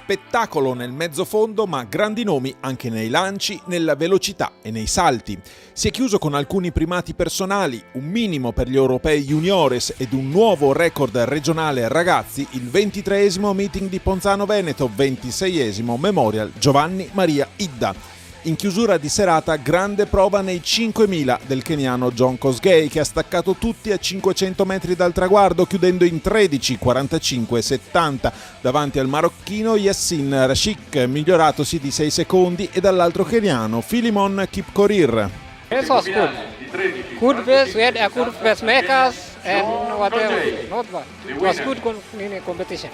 Spettacolo nel mezzofondo, ma grandi nomi anche nei lanci, nella velocità e nei salti. Si è chiuso con alcuni primati personali, un minimo per gli europei juniores ed un nuovo record regionale ragazzi, il 23esimo meeting di Ponzano Veneto, 26esimo Memorial Giovanni Maria Idda. In chiusura di serata, grande prova nei 5.000 del keniano John Kosgei, che ha staccato tutti a 500 metri dal traguardo, chiudendo in 13:45,70 davanti al marocchino Yassin Rashik, miglioratosi di 6 secondi, e dall'altro keniano Philemon Kipkorir. It was good. Good pace, we had a good pacemakers and whatever. Not bad. It was good competition.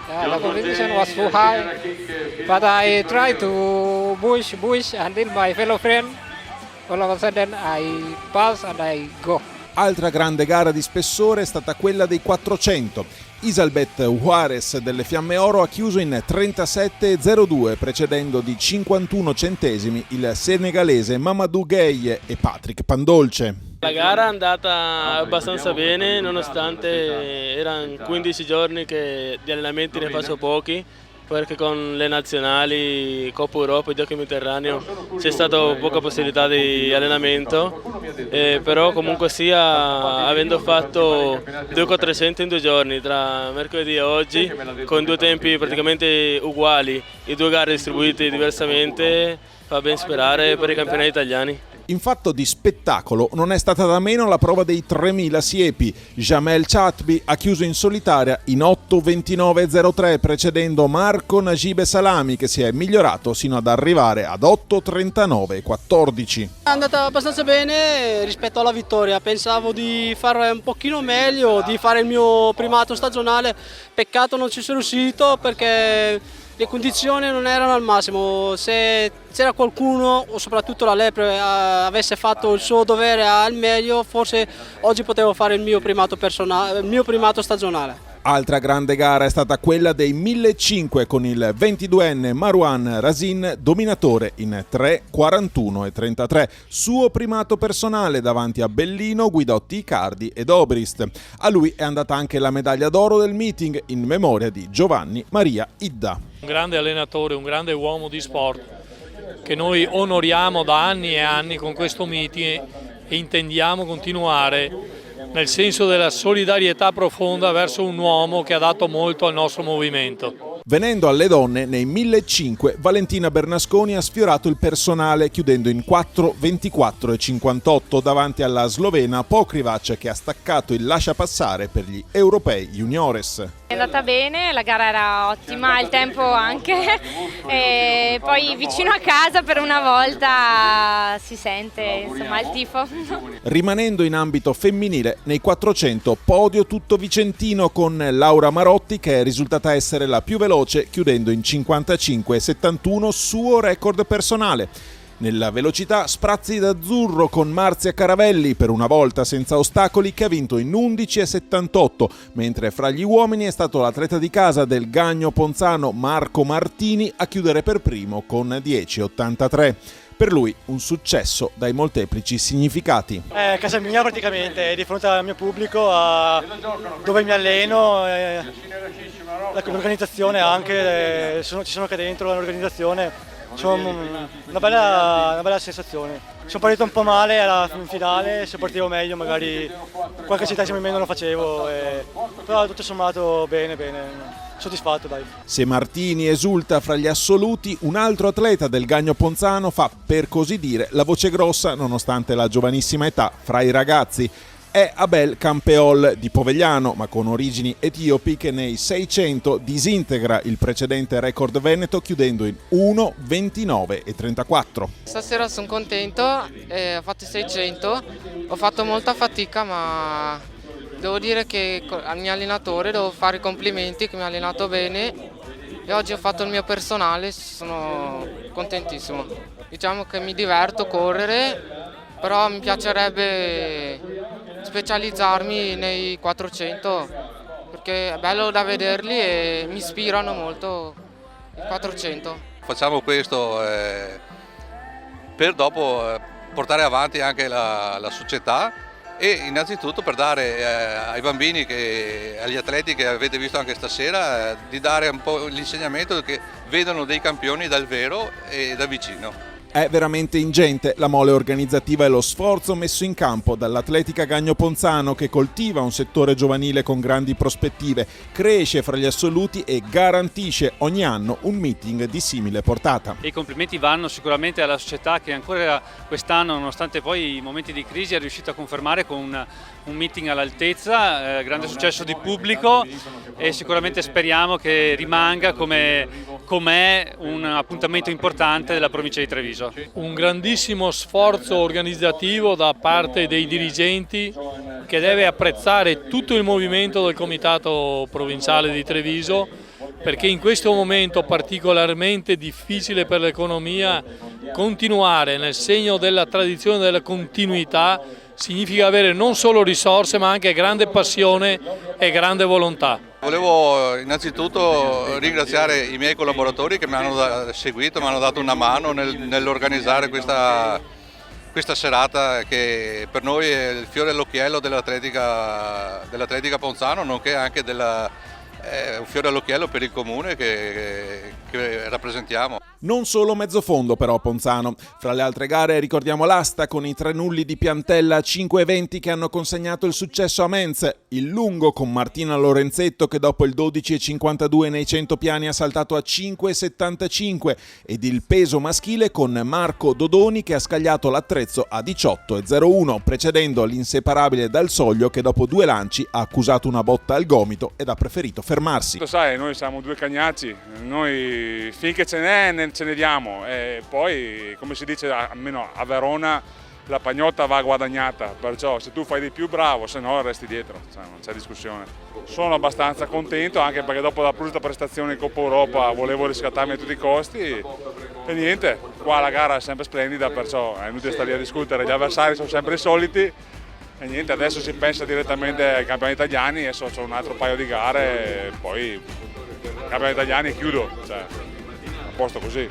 The competition was too high, but I tried to push until my fellow friend. All of a sudden I pass and I go. Altra grande gara di spessore è stata quella dei 400. Isalbet Juarez delle Fiamme Oro ha chiuso in 37,02, precedendo di 51 centesimi il senegalese Mamadou Gueye e Patrick Pandolce. La gara è andata abbastanza bene, nonostante erano 15 giorni che di allenamenti ne faccio pochi, perché con le nazionali, Coppa Europa e Giochi Mediterraneo c'è stata poca possibilità di allenamento, però comunque sia, avendo fatto 2.400 in 2 giorni, tra mercoledì e oggi, con 2 tempi praticamente uguali e 2 gare distribuite diversamente, fa ben sperare per i campionati italiani. In fatto di spettacolo non è stata da meno la prova dei 3000 siepi. Jamel Chatbi ha chiuso in solitaria in 8.29,03, precedendo Marco Nagibe Salami, che si è migliorato sino ad arrivare ad 8.39,14. È andata abbastanza bene rispetto alla vittoria, pensavo di fare un pochino meglio, di fare il mio primato stagionale, peccato non ci sono riuscito perché le condizioni non erano al massimo. Se c'era qualcuno, o soprattutto la Lepre, avesse fatto il suo dovere al meglio, forse oggi potevo fare il mio primato stagionale. Altra grande gara è stata quella dei 1.500 con il 22enne Marouane Razin dominatore in 3:41,33, suo primato personale davanti a Bellino, Guidotti, Icardi ed Obrist. A lui è andata anche la medaglia d'oro del meeting in memoria di Giovanni Maria Idda. Un grande allenatore, un grande uomo di sport che noi onoriamo da anni e anni con questo meeting e intendiamo continuare nel senso della solidarietà profonda verso un uomo che ha dato molto al nostro movimento. Venendo alle donne, nei 1.500 Valentina Bernasconi ha sfiorato il personale chiudendo in 4:24,58 davanti alla slovena Pokrivac, che ha staccato il lasciapassare per gli europei juniores. È andata bene, la gara era ottima, il tempo anche, e poi vicino a casa per una volta si sente insomma il tifo. Rimanendo in ambito femminile, nei 400 podio tutto vicentino con Laura Marotti, che è risultata essere la più veloce chiudendo in 55,71, suo record personale. Nella velocità sprazzi d'azzurro con Marzia Caravelli, per una volta senza ostacoli, che ha vinto in 11,78, mentre fra gli uomini è stato l'atleta di casa del Gagno Ponzano Marco Martini a chiudere per primo con 10,83. Per lui un successo dai molteplici significati. Casa mia praticamente, di fronte al mio pubblico, dove mi alleno, l'organizzazione anche, ci sono anche dentro l'organizzazione. Una bella sensazione. Sono partito un po' male alla finale, se partivo meglio magari qualche centesimo in meno lo facevo, però tutto sommato bene, soddisfatto dai. Se Martini esulta fra gli assoluti, un altro atleta del Gagno Ponzano fa, per così dire, la voce grossa nonostante la giovanissima età fra i ragazzi. È Abel Campeol di Povegliano, ma con origini etiopi, che nei 600 disintegra il precedente record veneto chiudendo in 1:29,34. Stasera sono contento, ho fatto i 600, ho fatto molta fatica, ma devo dire che al mio allenatore devo fare i complimenti, che mi ha allenato bene, e oggi ho fatto il mio personale, sono contentissimo. Diciamo che mi diverto a correre, però mi piacerebbe specializzarmi nei 400 perché è bello da vederli e mi ispirano molto i 400. Facciamo questo per dopo portare avanti anche la società e innanzitutto per dare ai bambini, agli atleti che avete visto anche stasera, di dare un po' l'insegnamento che vedano dei campioni dal vero e da vicino. È veramente ingente la mole organizzativa e lo sforzo messo in campo dall'Atletica Gagno Ponzano, che coltiva un settore giovanile con grandi prospettive, cresce fra gli assoluti e garantisce ogni anno un meeting di simile portata. I complimenti vanno sicuramente alla società, che ancora quest'anno, nonostante poi i momenti di crisi, è riuscita a confermare con un meeting all'altezza, grande successo di pubblico, e sicuramente speriamo che rimanga com'è un appuntamento importante della provincia di Treviso. Un grandissimo sforzo organizzativo da parte dei dirigenti, che deve apprezzare tutto il movimento del Comitato Provinciale di Treviso, perché in questo momento particolarmente difficile per l'economia continuare nel segno della tradizione della continuità significa avere non solo risorse ma anche grande passione e grande volontà. Volevo innanzitutto ringraziare i miei collaboratori che mi hanno seguito, mi hanno dato una mano nell'organizzare questa serata, che per noi è il fiore all'occhiello dell'Atletica Ponzano, nonché anche un fiore all'occhiello per il comune che rappresentiamo. Non solo mezzo fondo però Ponzano. Fra le altre gare ricordiamo l'asta con i 3 nulli di Piantella, 5 eventi che hanno consegnato il successo a Menz, il lungo con Martina Lorenzetto che dopo il 12,52 nei 100 piani ha saltato a 5,75, ed il peso maschile con Marco Dodoni che ha scagliato l'attrezzo a 18,01, precedendo l'inseparabile Dal Soglio che dopo 2 lanci ha accusato una botta al gomito ed ha preferito fermarsi. Lo sai, noi siamo 2 cagnacci, noi finché ce n'è ce ne diamo, e poi come si dice almeno a Verona la pagnotta va guadagnata, perciò se tu fai di più bravo, se no resti dietro, non c'è discussione. Sono abbastanza contento anche perché dopo la brutta prestazione in Coppa Europa volevo riscattarmi a tutti i costi e niente, qua la gara è sempre splendida, perciò è inutile stare a discutere, gli avversari sono sempre i soliti e niente, adesso si pensa direttamente ai campioni italiani, adesso c'ho un altro paio di gare e poi campioni italiani e chiudo, a posto così.